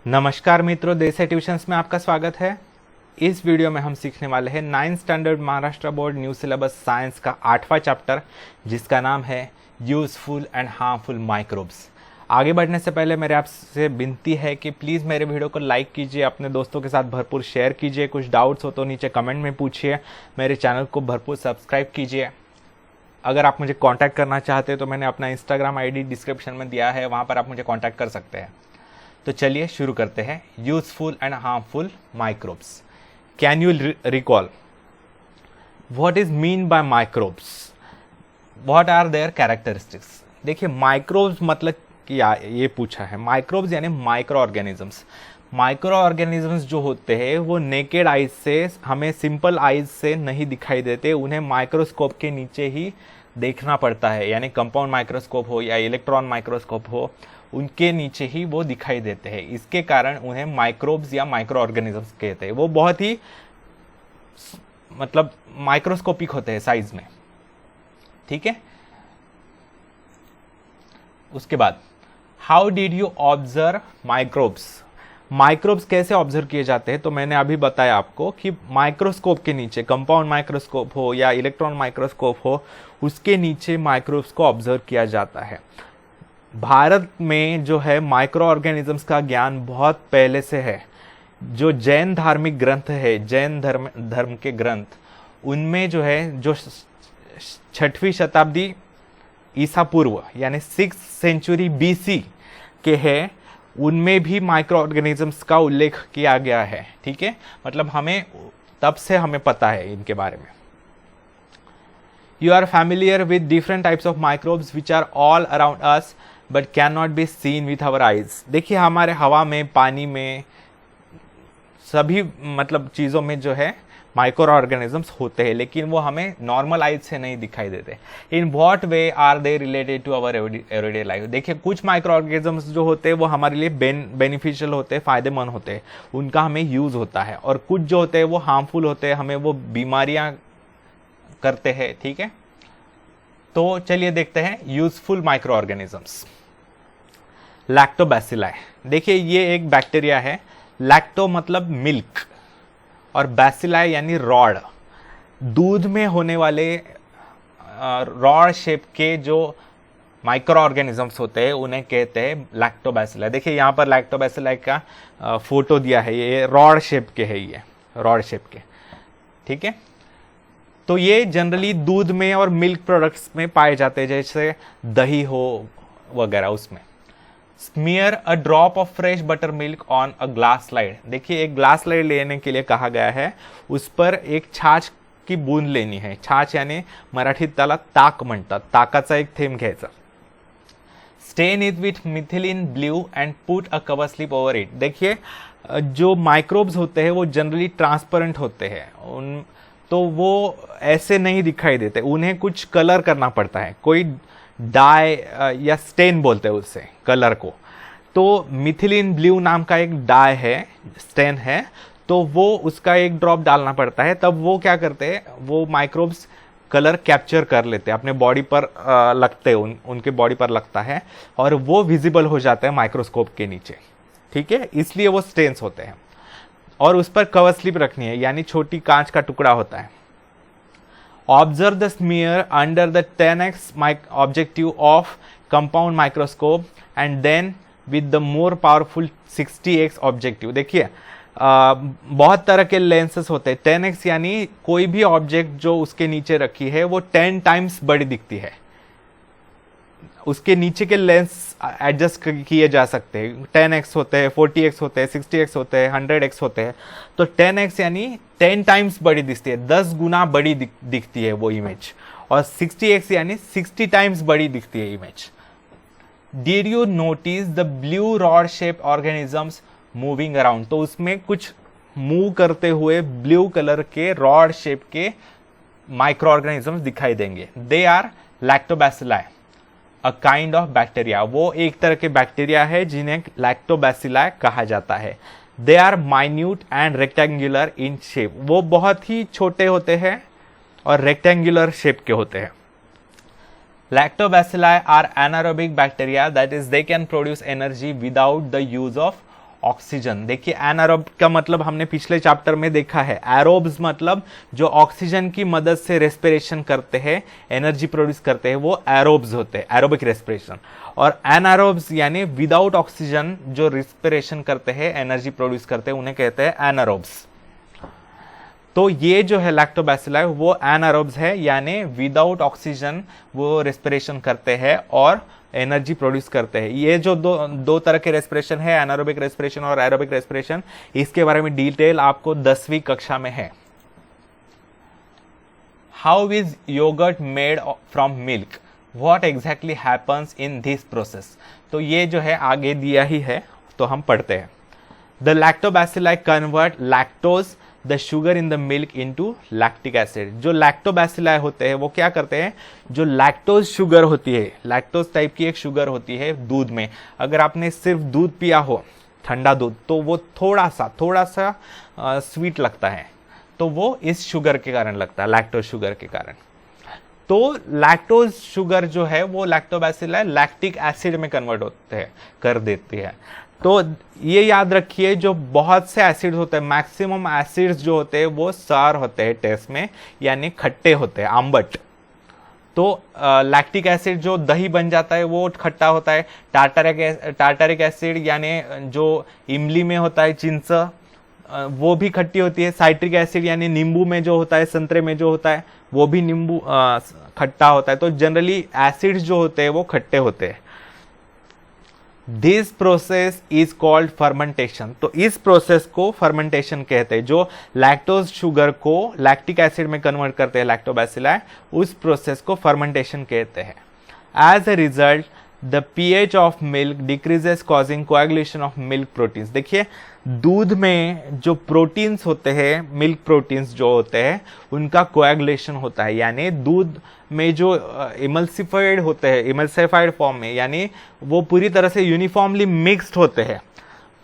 नमस्कार मित्रों, देसी ट्यूशंस में आपका स्वागत है। इस वीडियो में हम सीखने वाले हैं 9th standard Maharashtra board new syllabus science का 8वां चैप्टर, जिसका नाम है यूजफुल एंड हार्मफुल माइक्रोब्स। आगे बढ़ने से पहले मेरे आपसे विनती है कि प्लीज़ मेरे वीडियो को लाइक कीजिए, अपने दोस्तों के साथ भरपूर शेयर कीजिए, कुछ डाउट्स हो तो नीचे कमेंट में पूछिए, मेरे चैनल को भरपूर सब्सक्राइब कीजिए। अगर आप मुझे कांटेक्ट करना चाहते हैं तो मैंने अपना इंस्टाग्राम आईडी डिस्क्रिप्शन में दिया है, वहाँ पर आप मुझे कांटेक्ट कर सकते हैं। तो चलिए शुरू करते हैं। Useful and harmful microbes. Can you recall what is mean by microbes, what are their characteristics. देखिए, माइक्रोब्स मतलब क्या, ये पूछा है। माइक्रोब्स यानी माइक्रो ऑर्गेनिजम्स। माइक्रो ऑर्गेनिजम्स जो होते हैं वो नेकेड आइज से, हमें सिंपल आइज से नहीं दिखाई देते, उन्हें माइक्रोस्कोप के नीचे ही देखना पड़ता है। यानी कंपाउंड माइक्रोस्कोप हो या इलेक्ट्रॉन माइक्रोस्कोप हो, उनके नीचे ही वो दिखाई देते हैं। इसके कारण उन्हें माइक्रोब्स या माइक्रो ऑर्गेनिजम्स कहते हैं। वो बहुत ही मतलब माइक्रोस्कोपिक होते हैं साइज में, ठीक है। उसके बाद how did you observe microbes. Microbes कैसे ऑब्जर्व किए जाते हैं, तो मैंने अभी बताया आपको कि माइक्रोस्कोप के नीचे, कंपाउंड माइक्रोस्कोप हो या इलेक्ट्रॉन माइक्रोस्कोप हो, उसके नीचे माइक्रोब्स को ऑब्जर्व किया जाता है। भारत में जो है माइक्रो ऑर्गेनिजम्स का ज्ञान बहुत पहले से है। जो जैन धार्मिक ग्रंथ है, जैन धर्म के ग्रंथ, उनमें जो है, जो 6वीं शताब्दी ईसा पूर्व यानी 6th सेंचुरी BC के हैं, उनमें भी माइक्रो ऑर्गेनिजम्स का उल्लेख किया गया है, ठीक है। मतलब हमें तब से हमें पता है इनके बारे में। You are familiar with different types of microbes which are all around us but cannot be seen with our eyes। देखिए, हमारे हवा में, पानी में, सभी मतलब चीज़ों में जो है माइक्रो ऑर्गेनिजम्स होते हैं, लेकिन वो हमें नॉर्मल आइज से नहीं दिखाई देते। In what way are they related to our everyday life. देखिए, कुछ माइक्रो ऑर्गेनिजम्स जो होते हैं वो हमारे लिए बेनिफिशियल होते हैं, फायदेमंद होते हैं, उनका हमें यूज़ होता है। और कुछ जो होते हैं वो हार्मफुल होते हैं, हमें वो बीमारियाँ करते हैं, ठीक है। तो चलिए देखते हैं यूजफुल माइक्रो ऑर्गेनिजम्स। लैक्टोबैसिलाई। देखिए, ये एक बैक्टीरिया है। लैक्टो मतलब मिल्क और बैसिलाई यानी रॉड। दूध में होने वाले रॉड शेप के जो माइक्रो ऑर्गेनिजम्स होते हैं उन्हें कहते हैं लैक्टोबैसिलाई। देखिए, यहाँ पर लैक्टोबैसिलाई का फोटो दिया है, ये रॉड शेप के है, ये रॉड शेप के, ठीक है। तो ये जनरली दूध में और मिल्क प्रोडक्ट्स में पाए जाते हैं, जैसे दही हो वगैरह, उसमें। Smear a drop of fresh butter milk on a glass slide. देखिए, एक ग्लास स्लाइड लेने के लिए कहा गया है, उस पर एक छाछ की बूंद लेनी है। छाछ यानी मराठीत त्याला ताक म्हणतात, ताकाचा एक थेंब घ्यायचा। Stain it with methylene blue and put a cover slip over it. देखिए, जो माइक्रोब्स होते हैं वो जनरली ट्रांसपेरेंट होते हैं, तो वो ऐसे नहीं दिखाई देते, उन्हें कुछ कलर करना पड़ता है। कोई डाई या स्टेन बोलते हैं उससे कलर को। तो मिथिलीन ब्लू नाम का एक डाई है, स्टेन है, तो वो उसका एक ड्रॉप डालना पड़ता है। तब वो क्या करते हैं, वो माइक्रोब्स कलर कैप्चर कर लेते हैं, अपने बॉडी पर लगते हैं, उनके बॉडी पर लगता है और वो विजिबल हो जाता है माइक्रोस्कोप के नीचे, ठीक है। इसलिए वो स्टेन्स होते हैं। और उस पर कवर स्लिप रखनी है, यानी छोटी कांच का टुकड़ा होता है। Observe the smear under the 10x objective of compound microscope and then with the more powerful 60x objective. देखिए, बहुत तरह के लेंसेस होते हैं। 10x यानी कोई भी ऑब्जेक्ट जो उसके नीचे रखी है वो 10 टाइम्स बड़ी दिखती है। उसके नीचे के लेंस एडजस्ट किए जा सकते हैं। 10x होते हैं, 40x होते हैं, 60x होते हैं, 100x होते हैं। तो 10x यानी 10 टाइम्स बड़ी दिखती है, 10 गुना बड़ी दिखती है वो इमेज। और 60x यानी 60 टाइम्स बड़ी दिखती है image. Did you notice the blue rod shape organisms moving around. तो उसमें कुछ मूव करते हुए ब्लू कलर के रॉड शेप के माइक्रो ऑर्गेनिजम्स दिखाई देंगे। They are lactobacilli, a kind of bacteria. वो एक तरह के बैक्टीरिया है जिन्हें लैक्टोबैसिलाई कहा जाता है। They are minute and rectangular in shape. वो बहुत ही छोटे होते हैं और रेक्टेंगुलर शेप के होते हैं। Lactobacilli are anaerobic bacteria, that is they can produce energy without the use of oxygen. देखिए एनारोब का मतलब हमने पिछले चैप्टर में देखा है, एरोब्स मतलब जो ऑक्सीजन की मदद से रेस्पिरेशन करते हैं, एनर्जी प्रोड्यूस करते हैं, वो एरोब्स होते हैं, एरोबिक रेस्पिरेशन। और एनारोब्स यानी विदाउट ऑक्सीजन जो रेस्पिरेशन करते हैं, एनर्जी प्रोड्यूस करते हैं, उन्हें कहते हैं एनारोब्स। तो ये जो है लैक्टोबैसिलाई वो एनारोब्स है, यानी विदाउट ऑक्सीजन वो रेस्पिरेशन करते हैं और एनर्जी प्रोड्यूस करते हैं। ये जो दो तरह के रेस्पिरेशन है, एनारोबिक रेस्पिरेशन और एरोबिक रेस्पिरेशन, इसके बारे में डिटेल आपको 10वीं कक्षा में है। How is yogurt made from milk, what exactly happens in this process. तो ये जो है आगे दिया ही है, तो हम पढ़ते हैं। The lactobacilli convert lactose the sugar in the milk into lactic acid. जो लैक्टोबैसिलाई होते हैं वो क्या करते हैं, जो लैक्टोज शुगर होती है, लैक्टोज टाइप की एक शुगर होती है दूध में, अगर आपने सिर्फ दूध पिया हो, ठंडा दूध, तो वो थोड़ा सा स्वीट लगता है, तो वो इस शुगर के कारण लगता है, लैक्टोज शुगर के कारण। तो लैक्टोज शुगर जो है वो लैक्टोबैसिलाई लैक्टिक एसिड में कन्वर्ट होते हैं, कर देती है। तो ये याद रखिए, जो बहुत से एसिड्स होते हैं, मैक्सिमम एसिड्स जो होते हैं वो सार होते हैं टेस्ट में, यानी खट्टे होते हैं, आम्बट। तो लैक्टिक एसिड जो दही बन जाता है वो खट्टा होता है। टार्टारिक एसिड यानी जो इमली में होता है, चिंच, वो भी खट्टी होती है। साइट्रिक एसिड यानी नींबू में जो होता है, संतरे में जो होता है, वो भी नींबू खट्टा होता है। तो जनरली एसिड्स जो होते हैं वो खट्टे होते हैं। This process is called fermentation. तो इस प्रोसेस को फर्मेंटेशन कहते हैं। जो लैक्टोज शुगर को लैक्टिक एसिड में कन्वर्ट करते हैं लैक्टोबैसिलाई, उस प्रोसेस को फर्मेंटेशन कहते हैं। As a result the pH of milk decreases causing coagulation of milk proteins. देखिए दूध में जो प्रोटीन्स होते हैं, मिल्क प्रोटीन्स जो होते हैं, उनका कोएगुलेशन होता है, यानी दूध में जो इमल्सिफाइड होते हैं, इमल्सिफाइड फॉर्म में, यानी वो पूरी तरह से यूनिफॉर्मली मिक्स्ड होते हैं,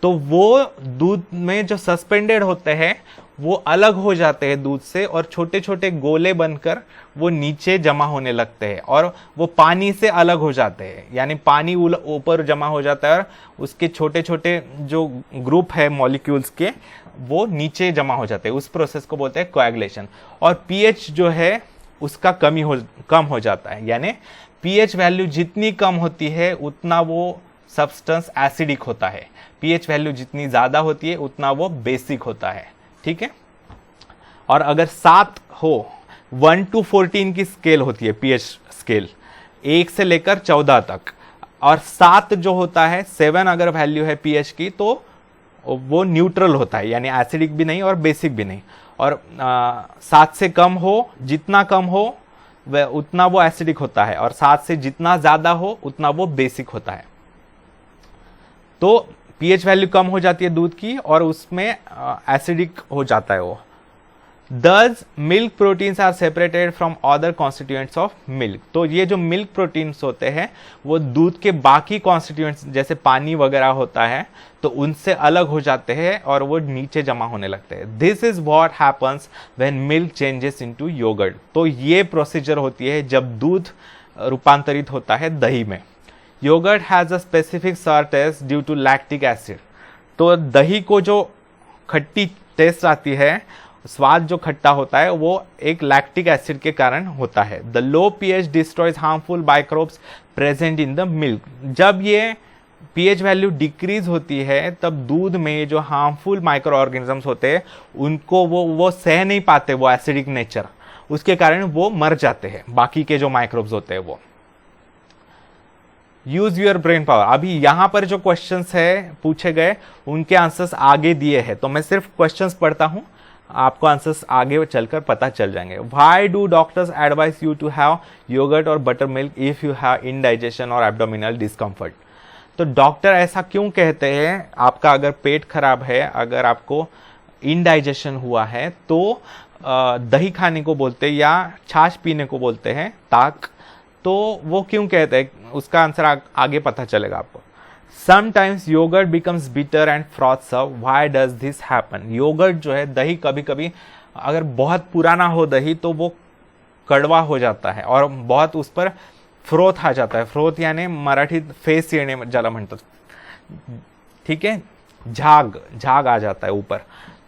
तो वो दूध में जो सस्पेंडेड होते हैं वो अलग हो जाते हैं दूध से, और छोटे छोटे गोले बनकर वो नीचे जमा होने लगते हैं, और वो पानी से अलग हो जाते हैं, यानी पानी ऊपर जमा हो जाता है और उसके छोटे छोटे जो ग्रुप है मॉलिक्यूल्स के, वो नीचे जमा हो जाते हैं। उस प्रोसेस को बोलते हैं कोएगुलेशन। और पीएच जो है उसका कम हो जाता है, यानी पीएच वैल्यू जितनी कम होती है उतना वो सब्सटेंस एसिडिक होता है, पीएच वैल्यू जितनी ज्यादा होती है उतना वो बेसिक होता है। ठीक है। और अगर 7 हो, 1 to 14 की स्केल होती है पीएच स्केल, 1 से लेकर 14 तक, और 7 जो होता है, 7 अगर वैल्यू है पीएच की, तो वो न्यूट्रल होता है, यानी एसिडिक भी नहीं और बेसिक भी नहीं। और 7 से कम हो, जितना कम हो उतना वो एसिडिक होता है, और 7 से जितना ज्यादा हो उतना वो बेसिक होता है। तो पीएच वैल्यू कम हो जाती है दूध की और उसमें एसिडिक हो जाता है वो। Thus milk proteins are separated from other constituents of milk. तो ये जो मिल्क प्रोटीन्स होते हैं वो दूध के बाकी कॉन्स्टिट्यूएंट्स जैसे पानी वगैरह होता है तो उनसे अलग हो जाते हैं और वो नीचे जमा होने लगते हैं। This is what happens when milk changes into yogurt. तो ये प्रोसीजर होती है जब दूध रूपांतरित होता है दही में। Yogurt has a specific sour taste due to lactic acid. तो दही को जो खट्टी टेस्ट आती है, स्वाद जो खट्टा होता है, वो एक लैक्टिक एसिड के कारण होता है। The low pH destroys harmful microbes present in the milk. जब ये पीएच वैल्यू डिक्रीज होती है तब दूध में जो हार्मफुल माइक्रो ऑर्गेनिजम्स होते हैं उनको वो सह नहीं पाते, वो एसिडिक नेचर, उसके कारण वो मर जाते हैं, बाकी के जो माइक्रोब्स होते हैं वो। Use your brain power. अभी यहां पर जो क्वेश्चंस है पूछे गए उनके आंसर्स आगे दिए हैं, तो मैं सिर्फ क्वेश्चंस पढ़ता हूं, आपको आंसर्स आगे चलकर पता चल जाएंगे। Why do doctors advise you to have yogurt और buttermilk if you have indigestion और abdominal discomfort? तो डॉक्टर ऐसा क्यों कहते हैं? आपका अगर पेट खराब है, अगर आपको इंडाइजेशन हुआ है तो दही खाने को बोलते हैं या छाछ पीने को बोलते हैं, ताक। तो वो क्यों कहते हैं, उसका आंसर आगे पता चलेगा आपको। Sometimes yogurt becomes bitter and froths up. Why does this happen? Yogurt जो है, दही कभी कभी अगर बहुत पुराना हो दही तो वो कड़वा हो जाता है और बहुत उस पर फ्रोथ आ जाता है। फ्रोथ यानी मराठीत फेस येणे ज्याला म्हणतात, ठीक है। झाग झाग आ जाता है ऊपर।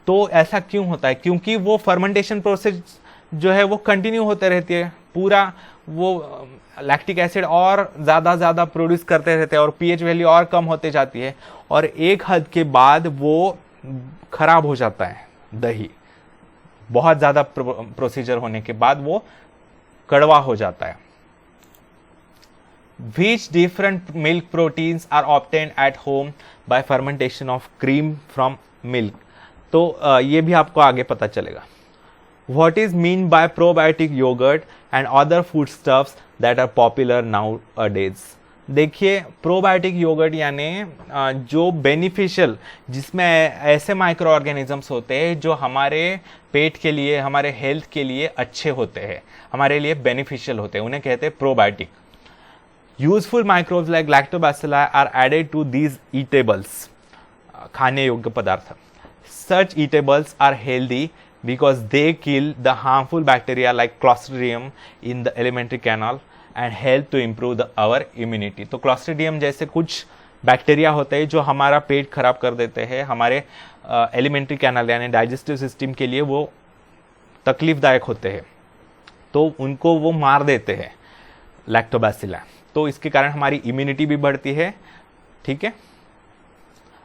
तो ऐसा क्यों होता है? क्योंकि वो फर्मेंटेशन प्रोसेस जो है वो कंटिन्यू होते रहती है, पूरा वो लैक्टिक एसिड और ज़्यादा प्रोड्यूस करते रहते हैं और पीएच वैल्यू और कम होते जाती है, और एक हद के बाद वो खराब हो जाता है दही, बहुत ज़्यादा प्रोसीजर होने के बाद वो कड़वा हो जाता है। Which different milk proteins are obtained at home by fermentation of cream from milk? तो ये भी आपको आगे पता चलेगा। What is mean by probiotic yogurt and other foodstuffs that are popular nowadays? देखिए, प्रोबायोटिक योगर्ट यानी जो बेनिफिशियल, जिसमें ऐसे माइक्रो ऑर्गेनिजम्स होते हैं जो हमारे पेट के लिए, हमारे हेल्थ के लिए अच्छे होते हैं, हमारे लिए बेनिफिशियल होते हैं, उन्हें कहते हैं probiotic. Useful microbes like lactobacilli are added to these edibles, खाने योग्य पदार्थ। Such edibles are healthy because they kill the harmful bacteria like Clostridium in the alimentary canal and help to improve our immunity। तो Clostridium जैसे कुछ bacteria होते हैं जो हमारा पेट खराब कर देते हैं, हमारे एलिमेंट्री कैनल यानी डाइजेस्टिव सिस्टम के लिए वो तकलीफदायक होते हैं, तो उनको वो मार देते हैं लैक्टोबैसिला। तो इसके कारण हमारी इम्यूनिटी भी बढ़ती है। ठीक है,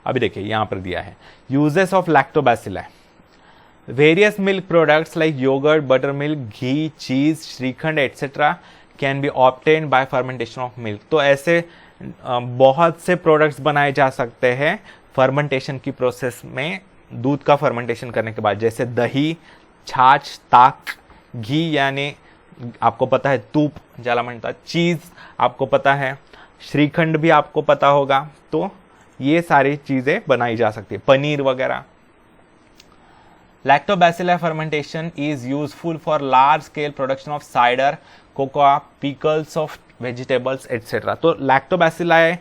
अभी देखिए यहाँ पर दिया है uses of lactobacilli. Various milk products like yogurt, buttermilk, ghee, cheese, shrikhand etc. can be obtained by fermentation of milk। तो ऐसे बहुत से प्रोडक्ट्स बनाए जा सकते हैं फर्मेंटेशन की प्रोसेस में, दूध का फर्मेंटेशन करने के बाद, जैसे दही, छाछ, ताक, घी यानी आपको पता है तूप ज्याला म्हणतात, चीज आपको पता है, श्रीखंड भी आपको पता होगा। तो ये सारी चीजें बनाई जा सकती है, पनीर वगैरह। Lactobacilli fermentation is useful for large scale production of cider, cocoa, pickles of vegetables etc. तो लैक्टोबैसिलाई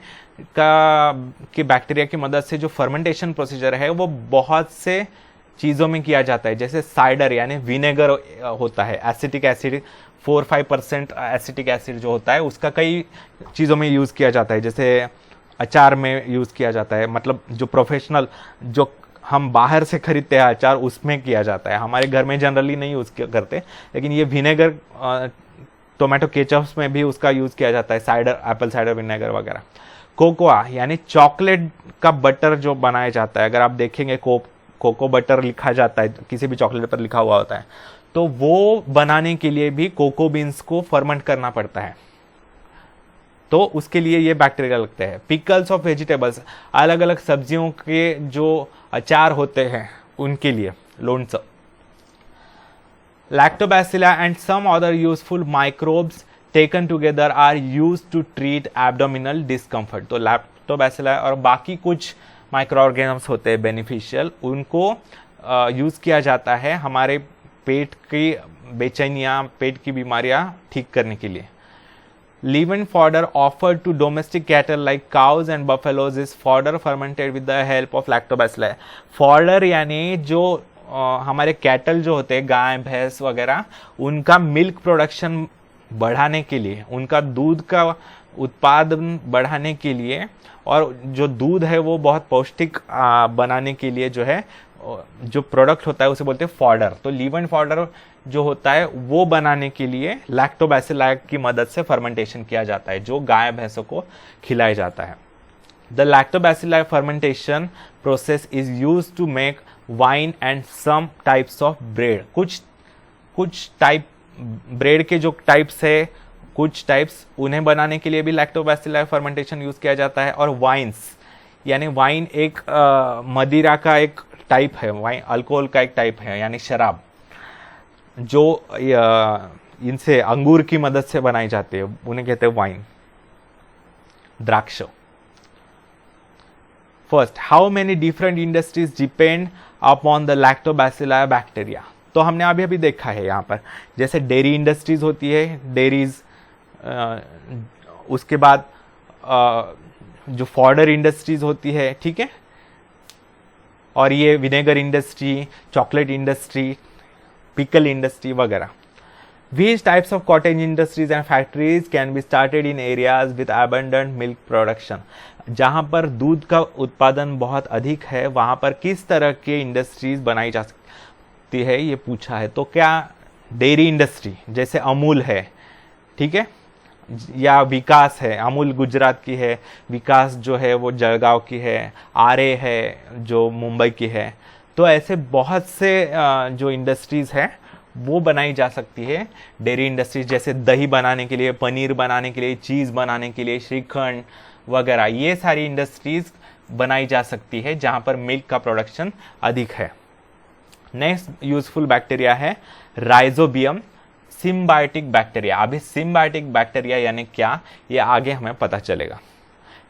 के बैक्टीरिया की मदद से जो फर्मेंटेशन प्रोसीजर है वो बहुत से चीज़ों में किया जाता है, जैसे साइडर यानी विनेगर होता है, एसिटिक एसिड 4-5% एसिटिक एसिड जो होता है उसका कई चीज़ों में यूज़ किया जाता है, जैसे अचार में यूज़ किया जाता है, मतलब जो प्रोफेशनल जो हम बाहर से खरीदते हैं अचार उसमें किया जाता है, हमारे घर में जनरली नहीं यूज़ करते, लेकिन ये विनेगर टोमेटो केचप्स में भी उसका यूज़ किया जाता है, साइडर, एप्पल साइडर विनेगर वगैरह। कोकोआ यानी चॉकलेट का बटर जो बनाया जाता है, अगर आप देखेंगे कोको बटर लिखा जाता है, किसी भी चॉकलेट पर लिखा हुआ होता है, तो वो बनाने के लिए भी कोको बीन्स को फर्मेंट करना पड़ता है, तो उसके लिए ये बैक्टीरिया लगते हैं। पिकल्स ऑफ वेजिटेबल्स, अलग अलग सब्जियों के जो अचार होते हैं उनके लिए, लोणचं। Lactobacilli and some other useful microbes taken together are used to treat abdominal discomfort. तो लैक्टोबैसिला और बाकी कुछ माइक्रो ऑर्गेनिजम्स होते हैं बेनिफिशियल, उनको यूज किया जाता है हमारे पेट की बेचैनियाँ, पेट की बीमारियाँ ठीक करने के लिए। Leaven fodder offered to domestic cattle like cows and buffaloes is fodder fermented with the help of lactobacilli। fodder यानी जो हमारे कैटल जो होते हैं, गाय भैंस वगैरह, उनका मिल्क प्रोडक्शन बढ़ाने के लिए, उनका दूध का उत्पादन बढ़ाने के लिए, और जो दूध है वो बहुत पौष्टिक बनाने के लिए जो है, जो प्रोडक्ट होता है उसे बोलते हैं फॉडर। तो लीवन फॉडर जो होता है वो बनाने के लिए लैक्टोबैसिलाई की मदद से फर्मेंटेशन किया जाता है, जो गाय भैंसों को खिलाया जाता है। The lactobacilli fermentation process is used to make wine and some types of bread. कुछ टाइप ब्रेड के जो टाइप्स है, कुछ टाइप्स, उन्हें बनाने के लिए भी लैक्टोबैसिलाई फर्मेंटेशन यूज किया जाता है। और वाइन्स यानी वाइन एक मदिरा का एक टाइप है, वाइन अल्कोहल का एक टाइप है, यानी शराब, जो इनसे अंगूर की मदद से बनाई जाती है, उन्हें कहते हैं वाइन, द्राक्ष। First, how many different industries depend upon the lactobacilli bacteria. तो हमने अभी अभी देखा है यहाँ पर, जैसे डेयरी इंडस्ट्रीज होती है, डेयरीज, उसके बाद जो फॉडर इंडस्ट्रीज होती है, ठीक है, और ये vinegar industry, chocolate industry, pickle industry वगैरह। Which types of cottage industries and factories can be started in areas with abundant milk production? जहाँ पर दूध का उत्पादन बहुत अधिक है वहाँ पर किस तरह के इंडस्ट्रीज बनाई जा सकती है, ये पूछा है। तो क्या डेयरी इंडस्ट्री जैसे अमूल है, ठीक है, या विकास है, अमूल गुजरात की है, विकास जो है वो जलगांव की है, आरे है जो मुंबई की है। तो ऐसे बहुत से जो इंडस्ट्रीज है वो बनाई जा सकती है। डेयरी इंडस्ट्रीज जैसे दही बनाने के लिए, पनीर बनाने के लिए, चीज़ बनाने के लिए, श्रीखंड वगैरह, ये सारी इंडस्ट्रीज बनाई जा सकती है जहाँ पर मिल्क का प्रोडक्शन अधिक है। नेक्स्ट यूजफुल बैक्टीरिया है राइजोबियम सिम्बायोटिक बैक्टीरिया। अभी सिम्बायोटिक बैक्टीरिया यानी क्या, ये आगे हमें पता चलेगा।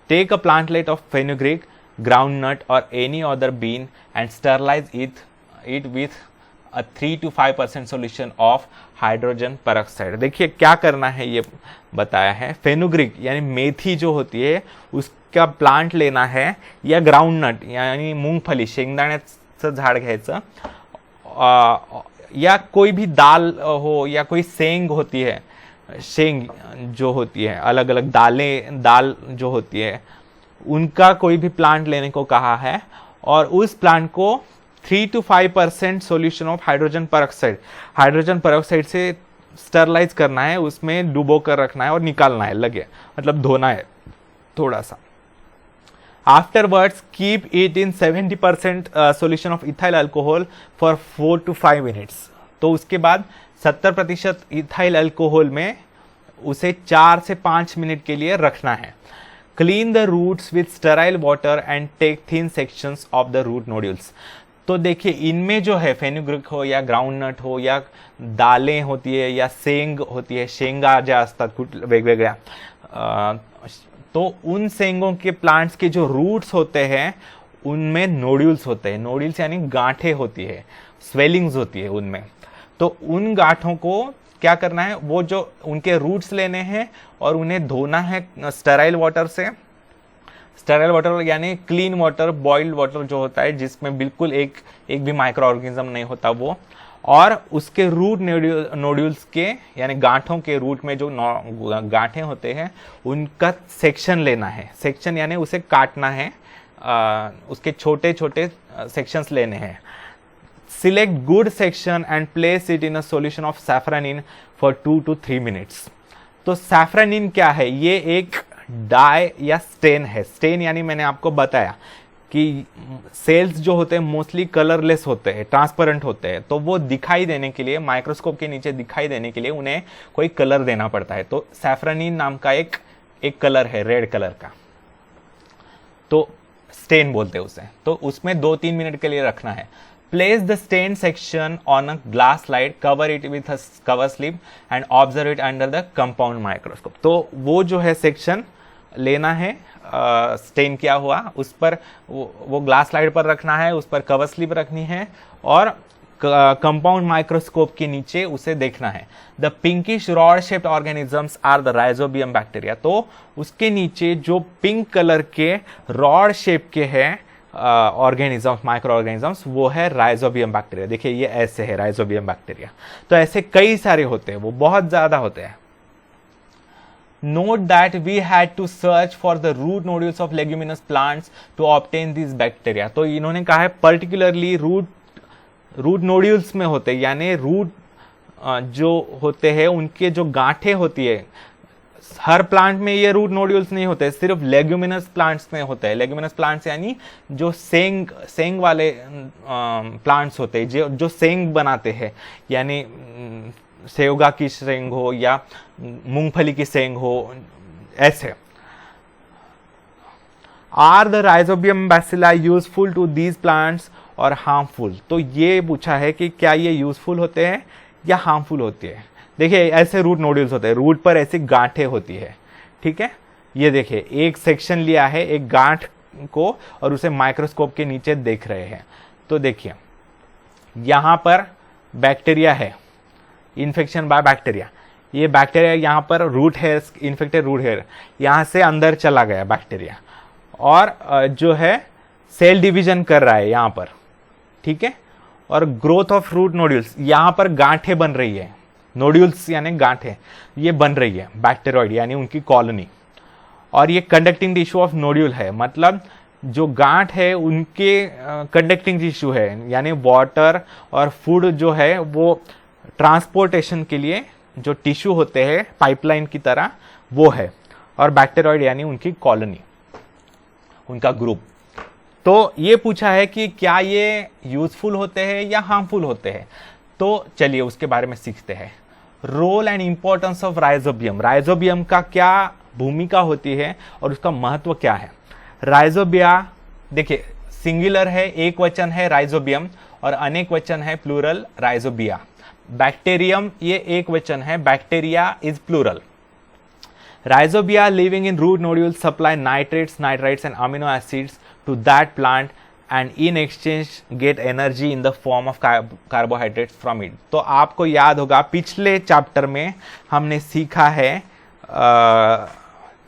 Take a plantlet of fenugreek, groundnut और any other bean and sterilize it with a 3 to 5% solution of hydrogen peroxide. देखिए क्या करना है ये बताया है। फेनुग्रीक यानी मेथी जो होती है उसका प्लांट लेना है, या ग्राउंडनट यानी मूंगफली शेंगदाण्याचं झाड घ्यायचं, या कोई भी दाल हो या कोई सेंग होती है, शेंग जो होती है, अलग अलग दाल जो होती है उनका कोई भी प्लांट लेने को कहा है, और उस प्लांट को 3 to 5% solution of hydrogen peroxide से स्टरलाइज करना है, उसमें डुबो कर रखना है और निकालना है, लगे मतलब धोना है थोड़ा सा। Afterwards keep it in 70% solution of ethyl alcohol for 4 to 5 minutes. तो उसके बाद 70% इथाइल अल्कोहल में उसे 4 से 5 मिनट के लिए रखना है। Clean the roots with sterile water and take thin sections of the root nodules. तो देखिए इनमें जो है फेनुग्रीक हो या ग्राउंडनट हो या दालें होती है या सेंग होती है, शेंगा ज्या असतात वेगवेगळ्या, तो उन सेंगों के प्लांट्स के जो रूट्स होते हैं उनमें नोड्यूल्स होते हैं। नोड्यूल्स यानी गांठें होती है, स्वेलिंग्स होती है उनमें। तो उन गांठों को क्या करना है, वो जो उनके रूट्स लेने हैं और उन्हें धोना है स्टेराइल वाटर से। स्टेराइल वाटर यानी क्लीन वाटर, बॉइल्ड वाटर जो होता है जिसमें बिल्कुल एक भी माइक्रो ऑर्गेनिज्म नहीं होता वो, और उसके रूट नोड्यूल्स के यानी गांठों के रूट में जो गांठें होते हैं उनका सेक्शन लेना है। सेक्शन यानी उसे काटना है, उसके छोटे छोटे सेक्शंस लेने हैं। Select good section and place it in a solution of safranin for 2 to 3 minutes. तो सैफ्रानिन क्या है, ये एक डाई या स्टेन है। स्टेन यानी मैंने आपको बताया कि सेल्स जो होते हैं मोस्टली कलरलेस होते हैं, ट्रांसपेरेंट होते हैं, तो वो दिखाई देने के लिए, माइक्रोस्कोप के नीचे दिखाई देने के लिए उन्हें कोई कलर देना पड़ता है। तो सैफ्रानिन नाम का एक कलर है रेड कलर का, तो स्टेन बोलते हैं उसे। तो उसमें 2-3 मिनट के लिए रखना है। Place the stain section on a glass slide, cover it with a cover slip and observe it under the compound microscope। तो वो जो है सेक्शन लेना है, स्टेन किया हुआ, उस पर वो ग्लास स्लाइड पर रखना है, उस पर कवर स्लिप रखनी है और कंपाउंड माइक्रोस्कोप के नीचे उसे देखना है। The pinkish rod shaped organisms are the rhizobium bacteria. तो उसके नीचे जो पिंक कलर के रॉड शेप के हैं ऑर्गेनिजम्स, माइक्रो ऑर्गेनिजम्स, वो है राइजोबियम बैक्टीरिया। देखिए ये ऐसे है राइजोबियम बैक्टीरिया। तो ऐसे कई सारे होते हैं, वो बहुत ज्यादा होते हैं। Note that we had to search for the root nodules of leguminous plants to obtain these bacteria। तो इन्होंने कहा है पर्टिकुलरली रूट नोड्यूल्स में होते हैं, यानी रूट जो होते हैं उनके जो गांठें होती है, हर प्लांट में ये रूट नोड्यूल्स नहीं होते, सिर्फ लेग्यूमिनस प्लांट्स में होते हैं। लेग्यूमिनस प्लांट्स यानी जो सेंग वाले प्लांट्स होते हैं, जो सेंग बनाते हैं, यानी सेवगा की सेंग हो या मूंगफली की सेंग हो, ऐसे। Are the rhizobium bacilli useful to these plants और हार्मफुल। तो ये पूछा है कि क्या ये यूजफुल होते हैं या हार्मफुल होते हैं। देखिए ऐसे रूट नोड्यूल्स होते हैं, रूट पर ऐसी गांठें होती है, ठीक है। ये देखिए एक सेक्शन लिया है एक गांठ को और उसे माइक्रोस्कोप के नीचे देख रहे हैं। तो देखिए यहां पर बैक्टीरिया है, इन्फेक्शन बाय बैक्टीरिया। ये बैक्टीरिया यहाँ पर रूट है, इन्फेक्टेड रूट है, यहाँ से अंदर चला गया बैक्टीरिया और जो है सेल डिवीजन कर रहा है यहाँ पर, ठीक है। और ग्रोथ ऑफ रूट नोड्यूल्स, यहाँ पर गांठें बन रही है, नोड्यूल्स यानी गांठें ये बन रही है, बैक्टीरियोइड यानी उनकी कॉलोनी। और ये कंडक्टिंग टिश्यू ऑफ नोड्यूल है, मतलब जो गांठ है उनके कंडक्टिंग टिश्यू है, यानी वाटर और फूड जो है वो ट्रांसपोर्टेशन के लिए जो टिश्यू होते हैं पाइपलाइन की तरह वो है। और बैक्टीरियोइड यानी उनकी कॉलोनी, उनका ग्रुप। तो ये पूछा है कि क्या ये यूजफुल होते हैं या हार्मफुल होते हैं, तो चलिए उसके बारे में सीखते हैं। Role and importance of rhizobium, rhizobium का क्या भूमिका होती है और उसका महत्व क्या है। राइजोबिया देखिए सिंगुलर है, एक वचन है राइजोबियम, और अनेक वचन है प्लूरल राइजोबिया। बैक्टीरियम ये एक वचन है, bacteria is plural. Rhizobia living in root nodules supply nitrates, nitrites and amino acids to that plant and in exchange get energy in the form of carbohydrates from it। तो आपको याद होगा पिछले chapter में हमने सीखा है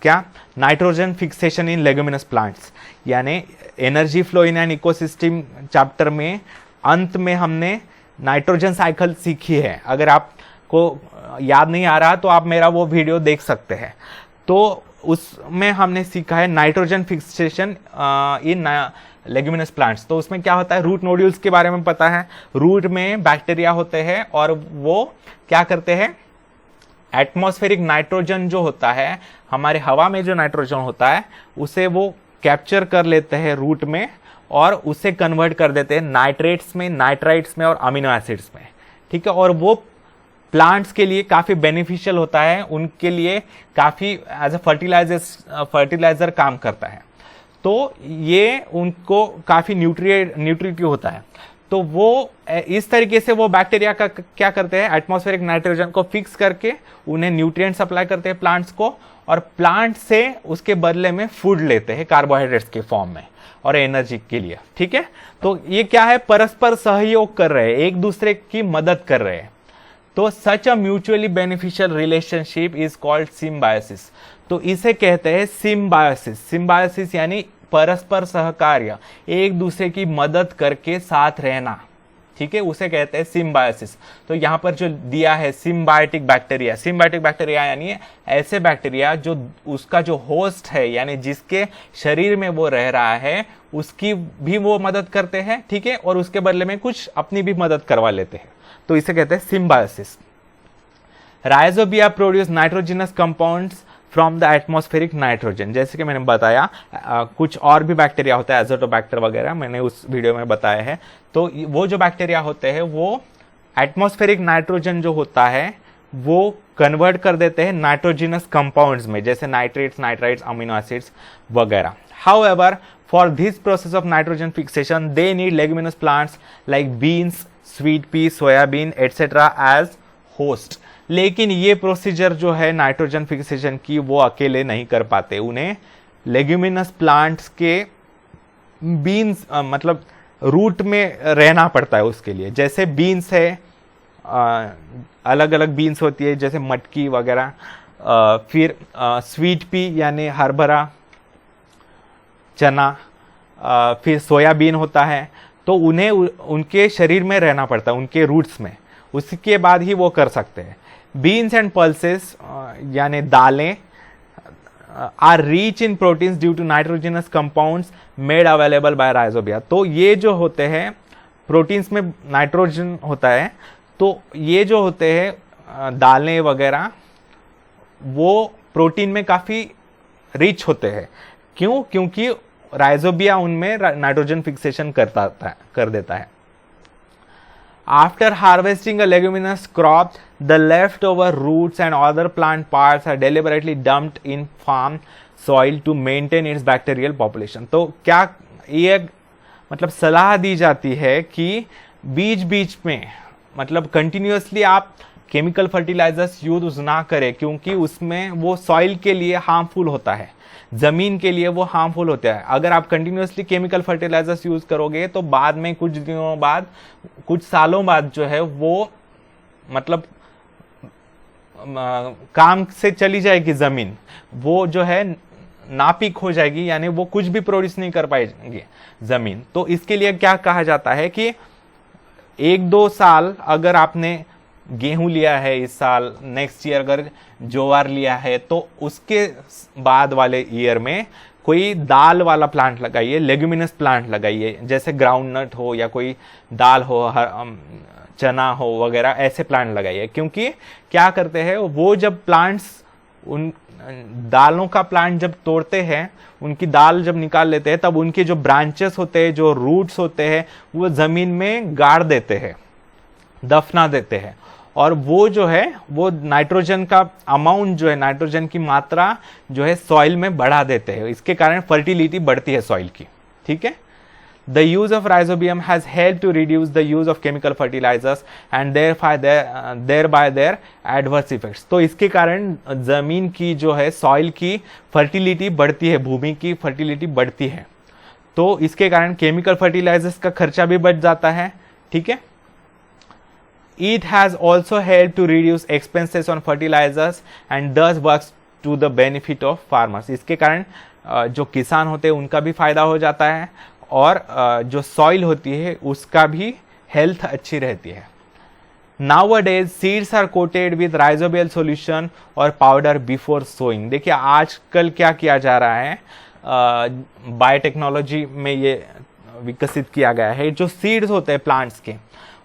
क्या, nitrogen fixation in leguminous plants, यानी energy flow in an ecosystem chapter में अंत में हमने नाइट्रोजन साइकिल सीखी है। अगर आपको याद नहीं आ रहा तो आप मेरा वो वीडियो देख सकते हैं। तो उसमें हमने सीखा है नाइट्रोजन फिक्सेशन इन लेग्यूमिनस प्लांट्स। तो उसमें क्या होता है, रूट नोड्यूल्स के बारे में पता है। रूट में बैक्टीरिया होते हैं और वो क्या करते हैं, एटमॉस्फेरिक नाइट्रोजन जो होता है, हमारे हवा में जो नाइट्रोजन होता है उसे वो कैप्चर कर लेते हैं रूट में और उसे कन्वर्ट कर देते हैं नाइट्रेट्स में, नाइट्राइट्स में और अमीनो एसिड्स में। ठीक है, और वो प्लांट्स के लिए काफी बेनिफिशियल होता है, उनके लिए काफी एज अ फर्टिलाइजर काम करता है। तो ये उनको काफी न्यूट्रिटिव होता है। तो वो इस तरीके से वो बैक्टीरिया का क्या करते हैं, एटमॉस्फेरिक नाइट्रोजन को फिक्स करके उन्हें न्यूट्रिएंट सप्लाई करते हैं प्लांट्स को, और प्लांट से उसके बदले में फूड लेते हैं कार्बोहाइड्रेट्स के फॉर्म में और एनर्जी के लिए। ठीक है, तो ये क्या है, परस्पर सहयोग कर रहे हैं, एक दूसरे की मदद कर रहे हैं। तो such a mutually beneficial relationship is called symbiosis. तो इसे कहते हैं सिम्बायोसिस। सिम्बायोसिस यानी परस्पर सहकार्य, एक दूसरे की मदद करके साथ रहना। ठीक है, उसे कहते हैं सिम्बायोसिस। तो यहां पर जो दिया है सिम्बायोटिक बैक्टीरिया, सिम्बायोटिक बैक्टीरिया यानी ऐसे बैक्टीरिया जो उसका जो होस्ट है यानी जिसके शरीर में वो रह रहा है उसकी भी वो मदद करते हैं। ठीक है, और उसके बदले में कुछ अपनी भी मदद करवा लेते हैं। तो इसे कहते हैं symbiosis. Rhizobia produce nitrogenous compounds from the atmospheric nitrogen. जैसे कि मैंने बताया कुछ और भी बैक्टीरिया होता है, एजोटोबैक्टर वगैरह, मैंने उस वीडियो में बताया है। तो वो जो बैक्टीरिया होते हैं वो एटमॉस्फेरिक नाइट्रोजन जो होता है वो कन्वर्ट कर देते हैं नाइट्रोजिनस कंपाउंड्स में, जैसे नाइट्रेट्स, नाइट्राइट्स, अमीनो एसिड्स वगैरह। However for this process of nitrogen fixation they need leguminous plants like beans, sweet pea, soybean etcetera as host. लेकिन ये प्रोसीजर जो है नाइट्रोजन फिक्सेशन की वो अकेले नहीं कर पाते, उन्हें लेग्यूमिनस प्लांट्स के बीन्स मतलब रूट में रहना पड़ता है उसके लिए। जैसे बीन्स है, अलग अलग बीन्स होती है जैसे मटकी वगैरह, फिर स्वीट पी यानी हरभरा, चना, फिर सोयाबीन होता है। तो उन्हें उनके शरीर में रहना पड़ता है, उनके रूट्स में, उसके बाद ही वो कर सकते हैं। बीन्स एंड पल्सेस यानी दालें are rich in proteins due to nitrogenous compounds made available by rhizobia. तो ये जो होते हैं प्रोटीन्स में नाइट्रोजन होता है, तो ये जो होते हैं दालें वगैरह वो प्रोटीन में काफी रिच होते हैं। क्यों? क्योंकि राइजोबिया उनमें नाइट्रोजन फिक्सेशन कर देता है। After harvesting a leguminous crop, the leftover roots and other plant parts are deliberately dumped in farm soil to maintain its bacterial population। तो क्या ये मतलब सलाह दी जाती है कि बीच बीच में मतलब कंटिन्यूअसली आप केमिकल फर्टिलाइजर्स यूज ना करें, क्योंकि उसमें वो सॉइल के लिए हार्मफुल होता है, जमीन के लिए वो हार्मफुल होता है। अगर आप कंटिन्यूअसली केमिकल फर्टिलाइजर्स यूज करोगे तो बाद में कुछ दिनों बाद, कुछ सालों बाद जो है वो मतलब काम से चली जाएगी जमीन, वो जो है नापीक हो जाएगी, यानी वो कुछ भी प्रोड्यूस नहीं कर पाएगी जमीन। तो इसके लिए क्या कहा जाता है कि 1-2 साल अगर आपने गेहूं लिया है इस साल, नेक्स्ट ईयर अगर ज्वार लिया है, तो उसके बाद वाले ईयर में कोई दाल वाला प्लांट लगाइए, लेग्यूमिनस प्लांट लगाइए, जैसे ग्राउंडनट हो या कोई दाल हो, चना हो वगैरह, ऐसे प्लांट लगाइए। क्योंकि क्या करते हैं वो, जब प्लांट्स उन दालों का प्लांट जब तोड़ते हैं, उनकी दाल जब निकाल लेते हैं, तब उनके जो ब्रांचेस होते हैं, जो रूट्स होते हैं, वो जमीन में गाड़ देते हैं, दफना देते हैं, और वो जो है वो नाइट्रोजन का अमाउंट जो है, नाइट्रोजन की मात्रा जो है सॉइल में बढ़ा देते हैं। इसके कारण फर्टिलिटी बढ़ती है सॉइल की। ठीक है। The use of rhizobium has helped to reduce the use of chemical fertilizers and thereby their adverse effects। तो इसके कारण जमीन की जो है, सॉइल की फर्टिलिटी बढ़ती है, भूमि की फर्टिलिटी बढ़ती है। तो इसके कारण केमिकल फर्टिलाइजर्स का खर्चा भी बच जाता है। ठीक है। It has also helped to reduce expenses on fertilizers and thus works to the benefit of farmers। इसके कारण जो किसान होते हैं उनका भी फायदा हो जाता है, और जो सॉइल होती है उसका भी हेल्थ अच्छी रहती है। Nowadays seeds are coated with rhizobial solution और पाउडर बिफोर सोइंग। देखिए आजकल क्या किया जा रहा है, बायोटेक्नोलॉजी में ये विकसित किया गया है, जो सीड्स होते हैं प्लांट्स के,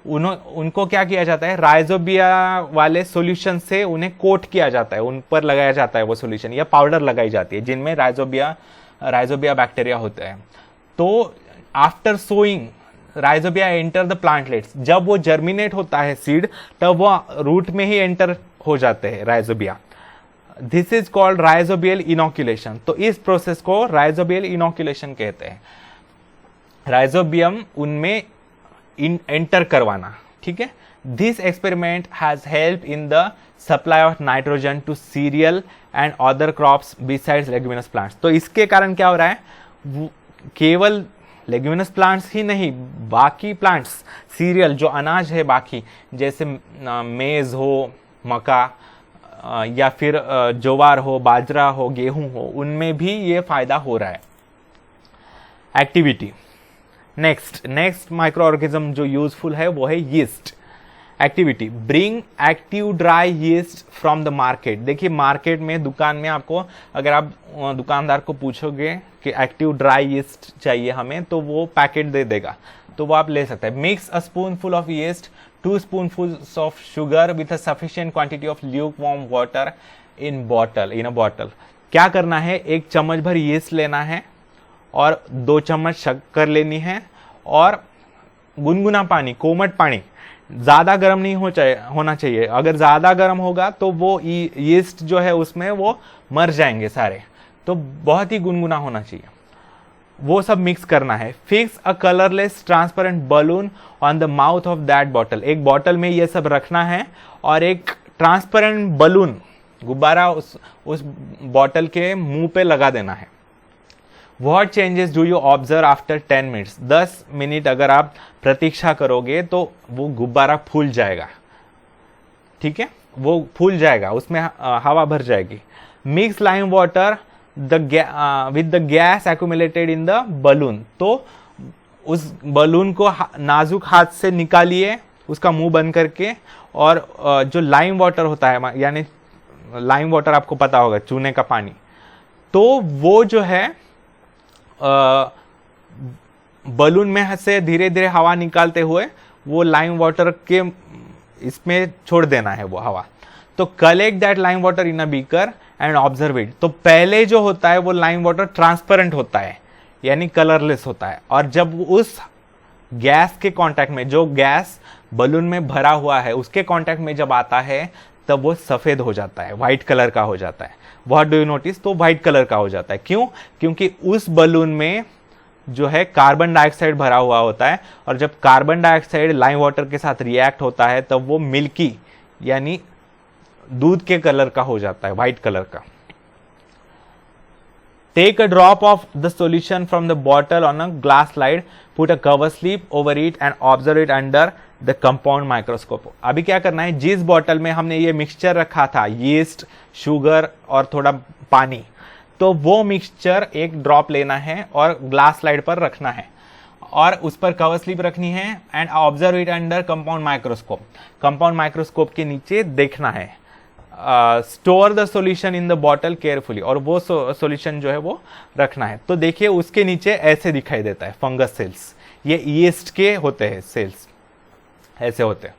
उनको क्या किया जाता है, राइजोबिया वाले सॉल्यूशन से उन्हें कोट किया जाता है, उन पर लगाया जाता है वो सॉल्यूशन, या पाउडर लगाई जाती है जिनमें राइजोबिया बैक्टीरिया होता है। तो after sowing rhizobia enter the plantlets. जब वो जर्मिनेट होता है सीड, तब वो रूट में ही एंटर हो जाते हैं rhizobia. This is called rhizobial inoculation. तो इस प्रोसेस को राइजोबियल इनोक्यूलेशन कहते हैं। राइजोबियम उनमें एंटर करवाना। ठीक है। This experiment has help in the supply of nitrogen to cereal and other crops besides leguminous plants. तो इसके कारण क्या हो रहा है, केवल लेग्यूमिनस प्लांट्स ही नहीं, बाकी प्लांट्स, सीरियल जो अनाज है बाकी, जैसे मेज हो, मका, या फिर ज्वार हो, बाजरा हो, गेहूं हो, उनमें भी ये फायदा हो रहा है। एक्टिविटी। नेक्स्ट माइक्रो ऑर्गेनिज्म जो यूजफुल है वो है yeast. Activity, bring active dry yeast from the market. देखिए मार्केट में, दुकान में आपको, अगर आप दुकानदार को पूछोगे कि एक्टिव ड्राई यीस्ट चाहिए हमें, तो वो पैकेट दे देगा, तो वो आप ले सकते हैं। Mix a spoonful of yeast 2 spoonfuls of sugar with a sufficient quantity of lukewarm water in a bottle. क्या करना है, 1 चम्मच भर यीस्ट लेना है और 2 चम्मच शक्कर लेनी है, और गुनगुना पानी, कोमट पानी, ज्यादा गर्म नहीं होना चाहिए। अगर ज्यादा गर्म होगा तो वो यीस्ट जो है उसमें वो मर जाएंगे सारे, तो बहुत ही गुनगुना होना चाहिए। वो सब मिक्स करना है। Fix a colourless transparent balloon on the mouth of that bottle. एक बॉटल में ये सब रखना है, और एक ट्रांसपेरेंट बलून, गुब्बारा, उस बॉटल के मुंह पे लगा देना है। What changes do you observe after 10 minutes? 10 minute अगर आप प्रतीक्षा करोगे तो वो गुब्बारा फूल जाएगा। ठीक है, वो फूल जाएगा, उसमें हवा भर जाएगी। Mix lime water with the gas accumulated in the balloon. तो उस बलून को नाजुक हाथ से निकालिए, उसका मुंह बंद करके, और जो लाइम वाटर होता है, यानी लाइम वाटर आपको पता होगा, चूने का पानी, तो वो जो है बलून में से धीरे धीरे हवा निकालते हुए वो लाइम वाटर के इसमें छोड़ देना है वो हवा। तो collect that lime water in a beaker and observe it. तो पहले जो होता है वो लाइम वाटर ट्रांसपेरेंट होता है, यानी कलरलेस होता है, और जब उस गैस के कांटेक्ट में, जो गैस बलून में भरा हुआ है उसके कांटेक्ट में जब आता है, तब वो सफेद हो जाता है, व्हाइट कलर का हो जाता है। What do you notice? तो व्हाइट कलर का हो जाता है। क्यों? क्योंकि उस बलून में जो है कार्बन डाइऑक्साइड भरा हुआ होता है, और जब कार्बन डाइऑक्साइड लाइम वाटर के साथ रिएक्ट होता है तब वो मिल्की, यानी दूध के कलर का हो जाता है, व्हाइट कलर का। Take a drop of the solution from the bottle on a glass slide, put a cover slip over it and observe it under the compound microscope। अभी क्या करना है, जिस बॉटल में हमने ये मिक्सचर रखा था, यीस्ट, शुगर और थोड़ा पानी, तो वो मिक्सचर एक ड्रॉप लेना है और ग्लास स्लाइड पर रखना है, और उस पर कवर स्लिप रखनी है and observe it under compound microscope. Compound microscope के नीचे देखना है। Store the solution in the bottle carefully, और वो सॉल्यूशन जो है वो रखना है। तो देखिए उसके नीचे ऐसे दिखाई देता है फंगस सेल्स, ये यीस्ट के होते हैं सेल्स, ऐसे होते हैं।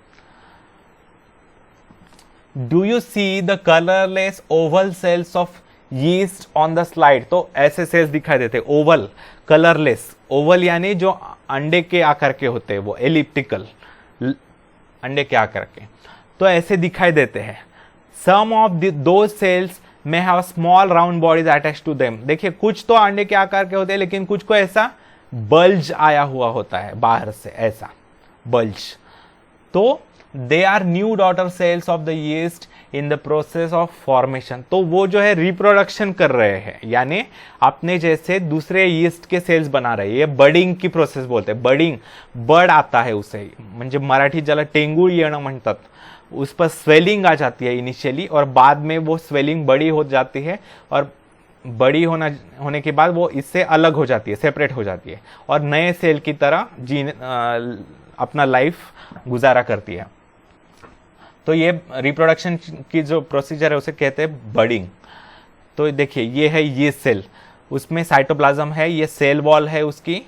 Do you see the colourless oval cells of yeast on the slide? तो ऐसे सेल्स दिखाई देते हैं, ओवल, कलरलेस। ओवल यानी जो अंडे के आकार के होते हैं, वो एलिप्टिकल, अंडे के आकार के, तो ऐसे दिखाई देते हैं। Some of those cells may have small round bodies attach to them. देखिए कुछ तो अंडे के आकार के होते हैं, लेकिन कुछ को ऐसा बल्ज आया हुआ होता है बाहर से, ऐसा बल्ज। तो they are new daughter cells of the yeast in the process of formation. तो वो जो है रिप्रोडक्शन कर रहे हैं, यानी अपने जैसे दूसरे यीस्ट के सेल्स बना रहे हैं। ये बडिंग की प्रोसेस बोलते हैं, बडिंग, बड आता है उसे, म्हणजे मराठी ज्याला टेंगूळ येणं म्हणतात, उस पर स्वेलिंग आ जाती है इनिशियली, और बाद में वो स्वेलिंग बड़ी हो जाती है, और बड़ी होने के बाद वो इससे अलग हो जाती है, सेपरेट हो जाती है, और नए सेल की तरह अपना लाइफ गुजारा करती है। तो ये रिप्रोडक्शन की जो प्रोसीजर है उसे कहते हैं बडिंग। तो देखिए ये है ये सेल, उसमें साइटोप्लाज्म है, ये सेल वॉल है उसकी,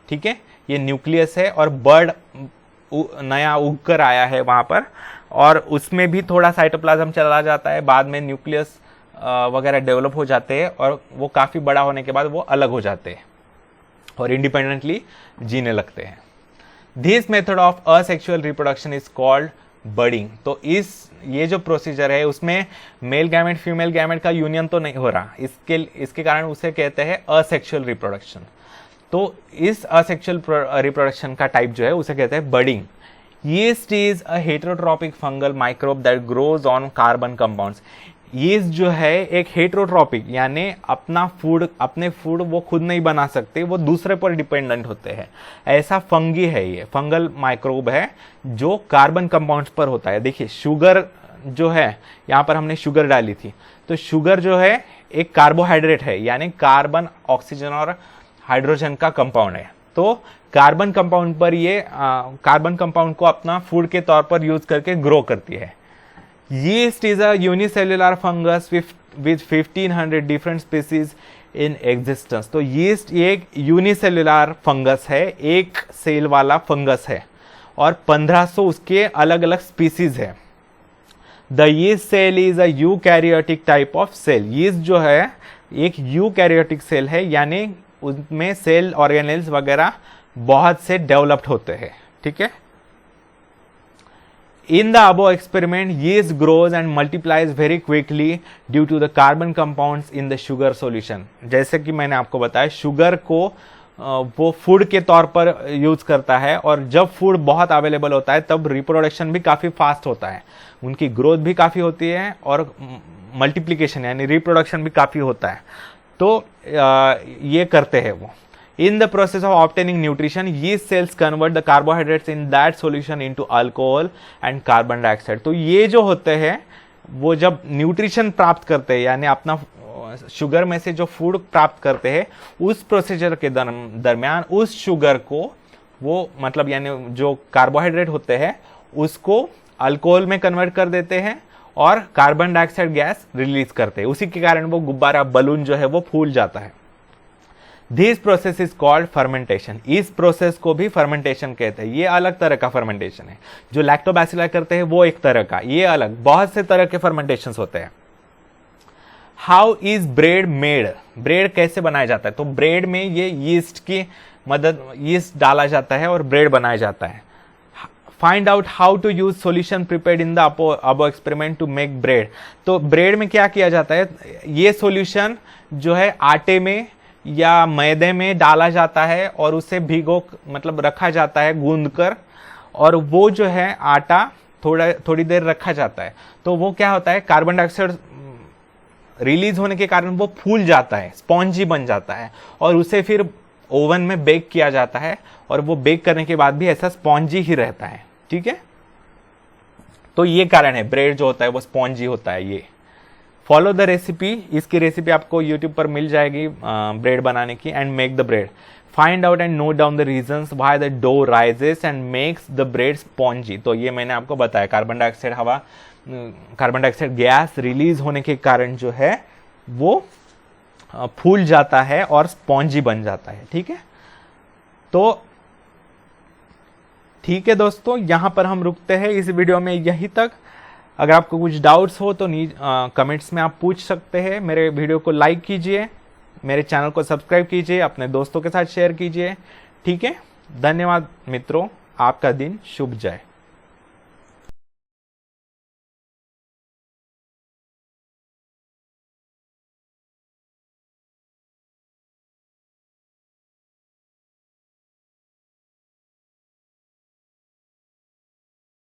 ठीक है, ये न्यूक्लियस है, और बर्ड नया उग कर आया है वहां पर, और उसमें भी थोड़ा साइटोप्लाज्म चला जाता है, बाद में न्यूक्लियस वगैरह डेवलप हो जाते हैं, और वो काफी बड़ा होने के बाद वो अलग हो जाते हैं और इंडिपेंडेंटली जीने लगते हैं। This method of asexual reproduction is called budding. तो ये जो प्रोसीजर है उसमें मेल गैमेट फीमेल गैमेट का यूनियन तो नहीं हो रहा, इसके कारण उसे कहते हैं असेक्सुअल रिप्रोडक्शन। तो इस असेक्सुअल रिप्रोडक्शन का टाइप जो है उसे कहते हैं budding. Yeast is a heterotrophic fungal microbe that grows on carbon compounds. Yeast जो है एक हेटेरोट्रॉपिक, यानी अपने फूड वो खुद नहीं बना सकते, वो दूसरे पर डिपेंडेंट होते हैं, ऐसा फंगी है, ये फंगल माइक्रोब है जो कार्बन कंपाउंड्स पर होता है। देखिए शुगर जो है, यहाँ पर हमने शुगर डाली थी, तो शुगर जो है एक कार्बोहाइड्रेट है, यानी कार्बन, ऑक्सीजन और हाइड्रोजन का कंपाउंड है। तो कार्बन कंपाउंड पर ये कार्बन कंपाउंड को अपना फूड के तौर पर यूज करके ग्रो करती है। Yeast is a unicellular fungus with 1500 different species in existence। तो yeast एक यूनिसेल्युलर फंगस है, एक सेल वाला फंगस है, और 1500 उसके अलग अलग स्पीसीज है। The yeast cell is a eukaryotic type of cell। yeast जो है एक यूकैरियोटिक सेल है, यानी उसमें सेल ऑर्गेनेल्स वगैरह बहुत से डेवलप्ड होते हैं, ठीक है। In the above experiment, yeast grows and multiplies very quickly due to the carbon compounds in the sugar solution। जैसे कि मैंने आपको बताया, शुगर को वो फूड के तौर पर यूज करता है, और जब फूड बहुत अवेलेबल होता है तब रिप्रोडक्शन भी काफी फास्ट होता है, उनकी ग्रोथ भी काफी होती है, और मल्टीप्लीकेशन यानी रिप्रोडक्शन भी काफी होता है। तो ये करते हैं वो। In the process of obtaining nutrition, yeast cells convert the carbohydrates in that solution into alcohol and carbon dioxide। तो ये जो होते हैं वो जब न्यूट्रिशन प्राप्त करते हैं, यानी अपना शुगर में से जो फूड प्राप्त करते हैं, उस प्रोसीजर के दरमियान उस शुगर को वो मतलब यानी जो कार्बोहाइड्रेट होते हैं उसको अल्कोहल में कन्वर्ट कर देते हैं और कार्बन डाइऑक्साइड गैस रिलीज करते हैं। उसी के कारण वो गुब्बारा, बलून जो है वो फूल जाता है। This process is called fermentation. इस प्रोसेस को भी फर्मेंटेशन कहते हैं। ये अलग तरह का फर्मेंटेशन है। जो लैक्टोबैसिलाई करते हैं वो एक तरह का, ये अलग, बहुत से तरह के फर्मेंटेशन होते हैं। How is bread made? Bread कैसे बनाया जाता है? तो ब्रेड में ये यीस्ट की मदद, यीस्ट डाला जाता है और ब्रेड बनाया जाता है। Find out how to use solution prepared in the above experiment to make bread. तो ब्रेड में क्या किया जाता है, ये सॉल्यूशन जो है आटे में या मैदे में डाला जाता है और उसे भिगो मतलब रखा जाता है गूंद कर, और वो जो है आटा थोड़ी देर रखा जाता है। तो वो क्या होता है, कार्बन डाइऑक्साइड रिलीज होने के कारण वो फूल जाता है, स्पॉन्जी बन जाता है, और उसे फिर ओवन में बेक किया जाता है, और वो बेक करने के बाद भी ऐसा स्पॉन्जी ही रहता है। ठीक है, तो ये कारण है ब्रेड जो होता है वो स्पॉन्जी होता है। ये फॉलो द रेसिपी, इसकी रेसिपी आपको यूट्यूब पर मिल जाएगी ब्रेड बनाने की। And make the bread. Find out and note down the reasons why the dough rises and makes the bread spongy. तो ये मैंने आपको बताया, कार्बन डाइऑक्साइड गैस रिलीज होने के कारण जो है वो फूल जाता है और स्पॉन्जी बन जाता है। ठीक है, तो ठीक है दोस्तों, यहां पर हम रुकते हैं इस वीडियो में यहीं तक। अगर आपको कुछ डाउट्स हो तो कमेंट्स में आप पूछ सकते हैं। मेरे वीडियो को लाइक कीजिए, मेरे चैनल को सब्सक्राइब कीजिए, अपने दोस्तों के साथ शेयर कीजिए। ठीक है, धन्यवाद मित्रों, आपका दिन शुभ जाए।